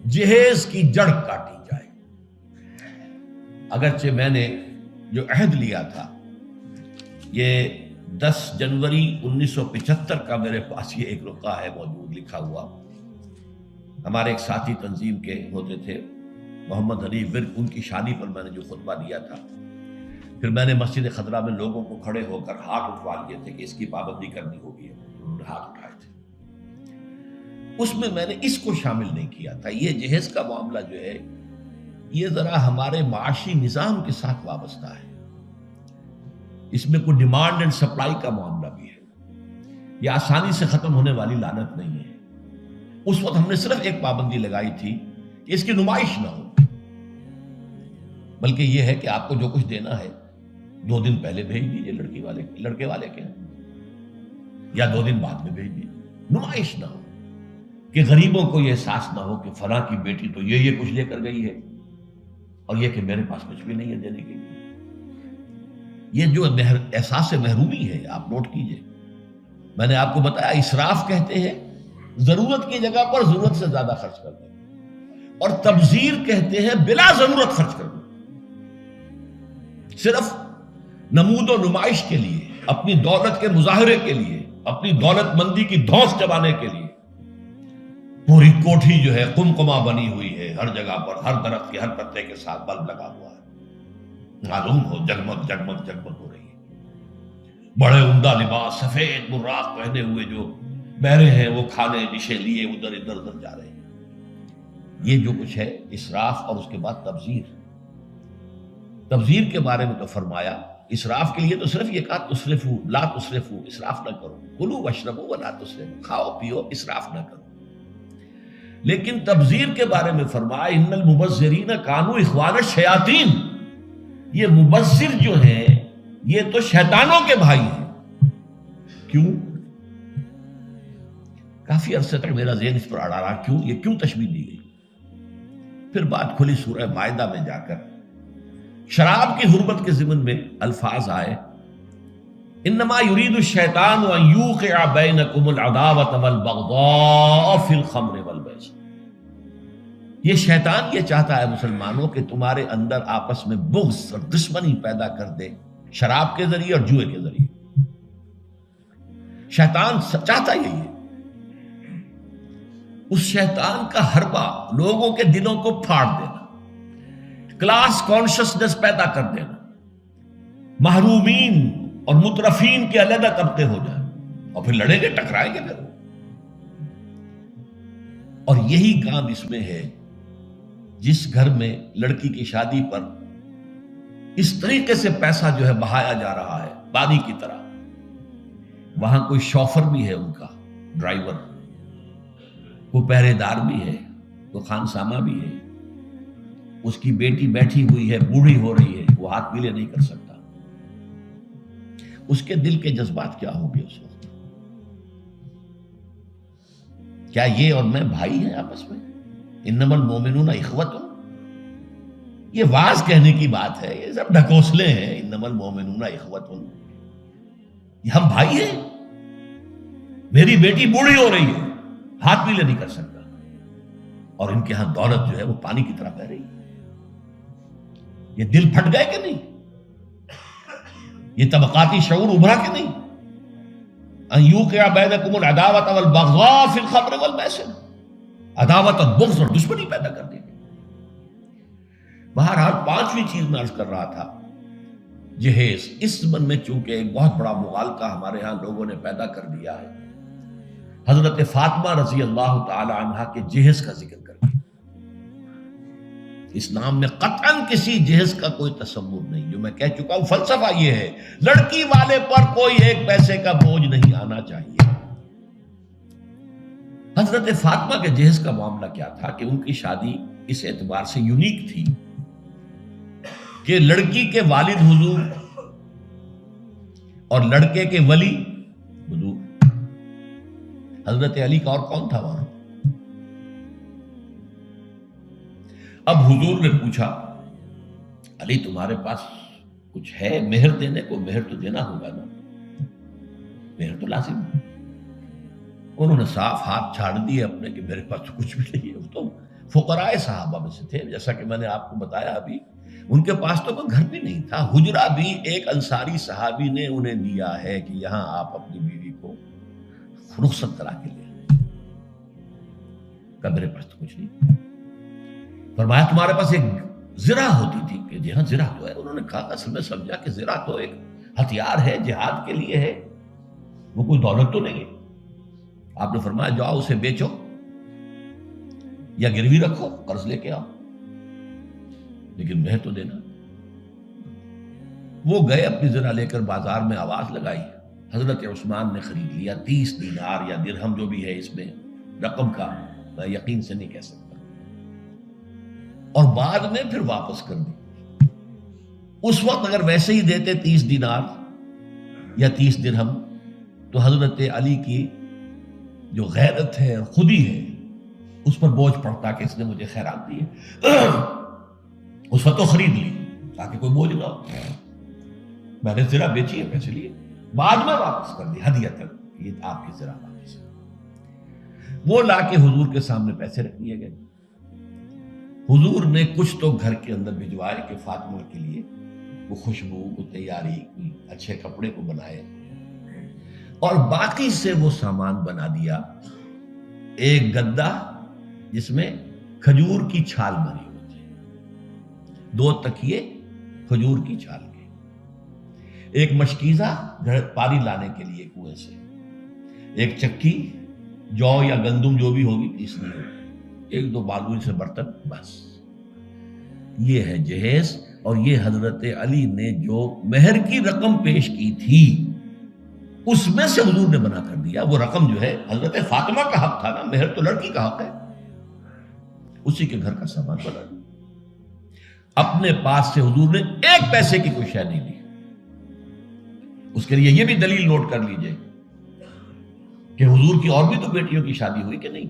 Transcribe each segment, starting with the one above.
جہیز کی جڑ کاٹی جائے۔ اگرچہ میں نے جو عہد لیا تھا، یہ 10 جنوری 1975 کا میرے پاس یہ ایک رقعہ ہے موجود لکھا ہوا۔ ہمارے ایک ساتھی تنظیم کے ہوتے تھے محمد حنیف ورک، ان کی شادی پر میں نے جو خطبہ دیا تھا، پھر میں نے مسجد خضرا میں لوگوں کو کھڑے ہو کر ہاتھ اٹھوا لیے تھے کہ اس کی پابندی کرنی ہوگی، انہوں نے ہاتھ اٹھائے تھے۔ اس میں میں نے اس کو شامل نہیں کیا تھا۔ یہ جہیز کا معاملہ جو ہے یہ ذرا ہمارے معاشی نظام کے ساتھ وابستہ ہے، اس میں کوئی ڈیمانڈ اینڈ سپلائی کا معاملہ بھی ہے، یہ آسانی سے ختم ہونے والی لعنت نہیں ہے۔ اس وقت ہم نے صرف ایک پابندی لگائی تھی کہ اس کی نمائش نہ ہو، بلکہ یہ ہے کہ آپ کو جو کچھ دینا ہے 2 دن پہلے بھیج دیجئے لڑکے والے کے، یا 2 دن بعد میں بھیج دیجئے، نمائش نہ ہو کہ غریبوں کو یہ احساس نہ ہو کہ فلاں کی بیٹی تو یہ کچھ لے کر گئی ہے اور یہ کہ میرے پاس کچھ بھی نہیں ہے دینے کے لیے۔ یہ جو احساس محرومی ہے آپ نوٹ کیجئے۔ میں نے آپ کو بتایا اسراف کہتے ہیں ضرورت کی جگہ پر ضرورت سے زیادہ خرچ کر دیں، اور تبذیر کہتے ہیں بلا ضرورت خرچ کر دیں، صرف نمود و نمائش کے لیے، اپنی دولت کے مظاہرے کے لیے، اپنی دولت مندی کی دھوس چبانے کے لیے۔ پوری کوٹھی جو ہے قمقمہ بنی ہوئی ہے، ہر جگہ پر ہر درخت کے ہر پتے کے ساتھ بلب لگا ہوا ہے، معلوم ہو جگمگ جگمگ جگمگ ہو رہی ہے۔ بڑے عمدہ لباس سفید براق پہنے ہوئے جو بہرے ہیں وہ کھانے ڈشیں لیے ادھر ادھر جا رہے ہیں۔ یہ جو کچھ ہے اسراف، اور اس کے بعد تبذیر کے بارے میں تو فرمایا اسراف کے لیے تو صرف یہ کہا تسرفو لا تسرفو، اسراف نہ کرو، کلو واشربو ولا تسرفو، کھاؤ پیو اسراف نہ کرو۔ لیکن تبذیر کے بارے میں فرمایا ان المبذرین کانوا اخوان الشیاطین، یہ مبذر جو ہیں یہ تو شیطانوں کے بھائی ہیں۔ کیوں؟ کافی عرصے تک میرا ذہن اس پر اڑا رہا، کیوں تشبیہ دی گئی؟ پھر بات کھلی سورہ مائدہ میں جا کر شراب کی حرمت کے ضمن میں الفاظ آئے، انما یرید الشیطان ان یوقع بینکم العداوۃ والبغضاء فی الخمر والمیسر، یہ شیطان یہ چاہتا ہے مسلمانوں کہ تمہارے اندر آپس میں بغض اور دشمنی پیدا کر دے شراب کے ذریعے اور جوئے کے ذریعے۔ شیطان چاہتا یہی ہے۔ اس شیطان کا حربہ لوگوں کے دلوں کو پھاڑ دینا، کلاس کانشسنس پیدا کر دینا، محرومین اور مترفین کے علیحدہ طبقے ہو جائیں، اور پھر لڑیں گے ٹکرائیں گے پھر۔ اور یہی کام اس میں ہے، جس گھر میں لڑکی کی شادی پر اس طریقے سے پیسہ جو ہے بہایا جا رہا ہے پانی کی طرح، وہاں کوئی شوفر بھی ہے، ان کا ڈرائیور، کوئی پہرے دار بھی ہے، کوئی خانسامہ بھی ہے، اس کی بیٹی بیٹھی ہوئی ہے، بوڑھی ہو رہی ہے، وہ ہاتھ پیلے نہیں کر سکتا۔ اس کے دل کے جذبات کیا ہوں گے اس وقت؟ کیا یہ اور میں بھائی ہیں آپس میں؟ انما المومنون اخوۃ، یہ واز کہنے کی بات ہے، یہ سب ڈھکوسلے ہیں۔ انما المومنون اخوۃ، یہ ہم بھائی ہیں؟ میری بیٹی بوڑھی ہو رہی ہے، ہاتھ پیلے نہیں کر سکتا، اور ان کے ہاں دولت جو ہے وہ پانی کی طرح بہ رہی ہے۔ یہ دل پھٹ گئے کہ نہیں؟ یہ طبقاتی شعور ابھرا کہ نہیں؟ ان یوقع بینکم العداوۃ والبغضاء فی الخمر والمیسر، عداوت اور بغض اور دشمنی پیدا کر دیں گے۔ بہرحال 5ویں چیز میں عرض کر رہا تھا، جہیز۔ اس زمن میں چونکہ ایک بہت بڑا مغالطہ ہمارے ہاں لوگوں نے پیدا کر دیا ہے، حضرت فاطمہ رضی اللہ تعالی عنہا کے جہیز کا ذکر کر دیا۔ اسلام میں قطعاً کسی جہیز کا کوئی تصور نہیں، جو میں کہہ چکا ہوں فلسفہ یہ ہے، لڑکی والے پر کوئی 1 پیسے کا بوجھ نہیں آنا چاہیے۔ حضرت فاطمہ کے جہیز کا معاملہ کیا تھا کہ ان کی شادی اس اعتبار سے یونیک تھی کہ لڑکی کے والد حضور اور لڑکے کے ولی حضور، حضرت علی کا اور کون تھا وہاں؟ اب حضور نے پوچھا، علی تمہارے پاس کچھ ہے مہر دینے کو؟ مہر تو دینا ہوگا نا، مہر تو لازم ہے۔ انہوں نے صاف ہاتھ چھاڑ دیے اپنے کہ میرے پاس تو کچھ بھی نہیں ہے، تو فقراء صحابہ میں سے تھے، جیسا کہ میں نے آپ کو بتایا ابھی، ان کے پاس تو کوئی گھر بھی نہیں تھا، حجرہ بھی ایک انصاری صحابی نے انہیں دیا ہے کہ یہاں آپ اپنی بیوی کو رخصت کرا کے لیں۔ کہ میرے پاس تو کچھ نہیں۔ فرمایا تمہارے پاس ایک زرہ ہوتی تھی کہ جی ہاں زرہ تو ہے۔ انہوں نے کہا اصل میں سمجھا کہ زرہ تو ایک ہتھیار ہے، جہاد کے لیے ہے، وہ کوئی دولت تو نہیں ہے۔ آپ نے فرمایا جاؤ اسے بیچو یا گروی رکھو، قرض لے کے آؤ، لیکن مہر تو دینا۔ وہ گئے اپنی زرہ لے کر بازار میں آواز لگائی، حضرت عثمان نے خرید لیا 30 دینار یا درہم جو بھی ہے، اس میں رقم کا میں یقین سے نہیں کہہ سکتا، اور بعد میں پھر واپس کر دی۔ اس وقت اگر ویسے ہی دیتے 30 دینار یا 30 درہم تو حضرت علی کی جو غیرت ہے خودی ہے اس پر بوجھ پڑتا کہ اس نے مجھے خیرات دی ہے۔ اس وقت تو خرید لی تاکہ کوئی بوجھ نہ ہو، میں نے زرہ بیچی ہے، پیسے لیے، بعد میں واپس کر دی ہدیۃً، یہ آپ کی زرہ واپس۔ وہ لا کے حضور کے سامنے پیسے رکھ دیے گئے۔ حضور نے کچھ تو گھر کے اندر بھجوائے کہ فاطمہ کے لیے وہ خوشبو کو تیاری کی، اچھے کپڑے کو بنائے، اور باقی سے وہ سامان بنا دیا۔ ایک گدا جس میں کھجور کی چھال بنی ہوئی تھی، 2 تکیے کھجور کی چھال کے، ایک مشکیزہ پانی لانے کے لیے کنویں سے، ایک چکی جو یا گندم جو بھی ہوگی پیسنی ہوگی، 1-2 معلوم سے برتن، بس یہ ہے جہیز۔ اور یہ حضرت علی نے جو مہر کی رقم پیش کی تھی اس میں سے حضور نے بنا کر دیا۔ وہ رقم جو ہے حضرت فاطمہ کا حق تھا نا، مہر تو لڑکی کا حق ہے، اسی کے گھر کا سامان بنا دیا۔ اپنے پاس سے حضور نے 1 پیسے کی کوئی شے نہیں لی۔ اس کے لیے یہ بھی دلیل نوٹ کر لیجئے کہ حضور کی اور بھی تو بیٹیوں کی شادی ہوئی کہ نہیں۔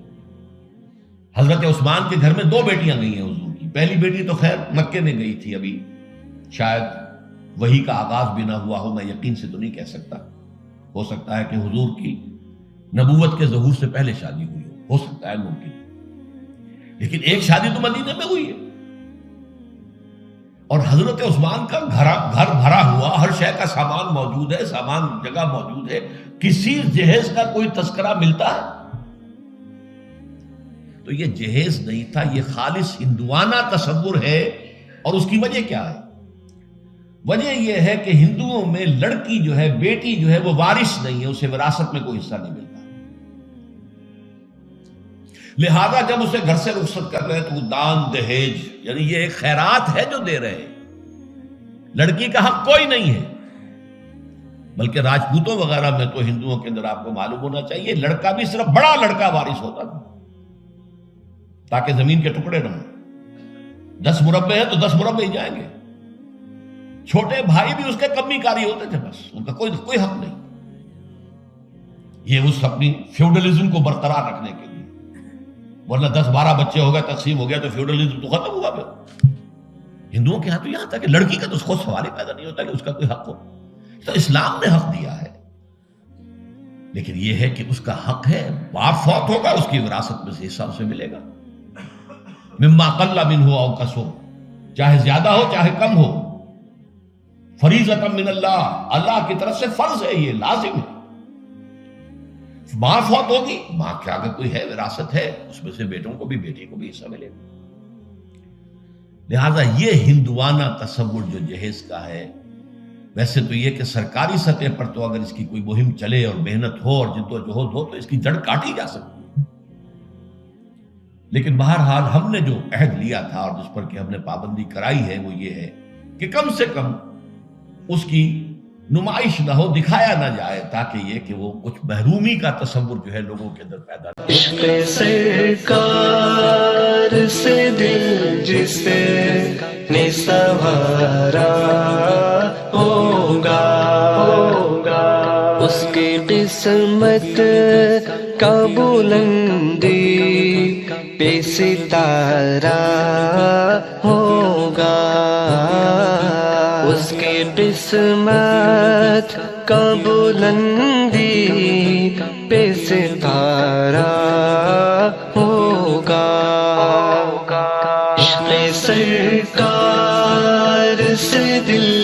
حضرت عثمان کے گھر میں 2 بیٹیاں گئی ہیں حضور کی۔ پہلی بیٹی تو خیر مکے میں گئی تھی، ابھی شاید وحی کا آغاز بھی نہ ہوا ہو، میں یقین سے تو نہیں کہہ سکتا، ہو سکتا ہے کہ حضور کی نبوت کے ظہور سے پہلے شادی ہوئی ہو سکتا ہے، ممکن، لیکن ایک شادی تو مدینے میں ہوئی ہے، اور حضرت عثمان کا گھر بھرا ہوا، ہر شے کا سامان موجود ہے، سامان جگہ موجود ہے، کسی جہیز کا کوئی تذکرہ ملتا ہے؟ تو یہ جہیز نہیں تھا، یہ خالص ہندوانہ تصور ہے۔ اور اس کی وجہ کیا ہے؟ وجہ یہ ہے کہ ہندوؤں میں لڑکی جو ہے، بیٹی جو ہے، وہ وارث نہیں ہے، اسے وراثت میں کوئی حصہ نہیں ملتا، لہذا جب اسے گھر سے رخصت کر رہے ہیں تو وہ دان دہیج، یعنی یہ ایک خیرات ہے جو دے رہے ہیں، لڑکی کا حق کوئی نہیں ہے۔ بلکہ راجپوتوں وغیرہ میں تو ہندوؤں کے اندر آپ کو معلوم ہونا چاہیے، لڑکا بھی صرف بڑا لڑکا وارث ہوتا تھا تاکہ زمین کے ٹکڑے نہ ہوں۔ 10 مربع ہیں تو 10 مربع ہی جائیں گے، چھوٹے بھائی بھی اس کے کمی کاری ہوتے تھے، بس ان کا کوئی حق نہیں۔ یہ اس اپنی فیوڈلزم کو برقرار رکھنے کے لیے، ورنہ 10-12 بچے ہو گئے، تقسیم ہو گیا تو فیوڈلزم تو ختم ہوا پھر۔ ہندوؤں کے ہاں تو یہاں تھا کہ لڑکی کا تو خود سوال ہی پیدا نہیں ہوتا کہ اس کا کوئی حق ہو، تو اسلام نے حق دیا ہے، لیکن یہ ہے کہ اس کا حق ہے، باپ فوت ہوگا اس کی وراثت میں سے حصہ اسے ملے گا، مما قل منہ او کثر، چاہے زیادہ ہو چاہے کم ہو، فریضۃ من اللہ، اللہ کی طرف سے فرض ہے، یہ لازم ہے۔ ماں فوت ہوگی، ماں کے اگر کوئی ہے وراثت ہے، اس میں سے بیٹوں کو بھی، بیٹی کو بھی حصہ ملے گا۔ لہذا یہ ہندوانہ تصور جو جہیز کا ہے، ویسے تو یہ کہ سرکاری سطح پر تو اگر اس کی کوئی مہم چلے اور محنت ہو اور جد و جہد ہو تو اس کی جڑ کاٹی جا سکتی، لیکن بہرحال ہم نے جو عہد لیا تھا اور جس پر کہ ہم نے پابندی کرائی ہے وہ یہ ہے کہ کم سے کم اس کی نمائش نہ ہو، دکھایا نہ جائے، تاکہ یہ کہ وہ کچھ محرومی کا تصور جو ہے لوگوں کے اندر پیدا نہ ہو۔ عشق سرکار سے دل جس نے سنوارا ہوگا، اس کی قسمت کا بلندی پہ ستارہ ہوگا، اس کی قسمت کا بلندی پہ ستارہ ہوگا۔ سرکار سے دل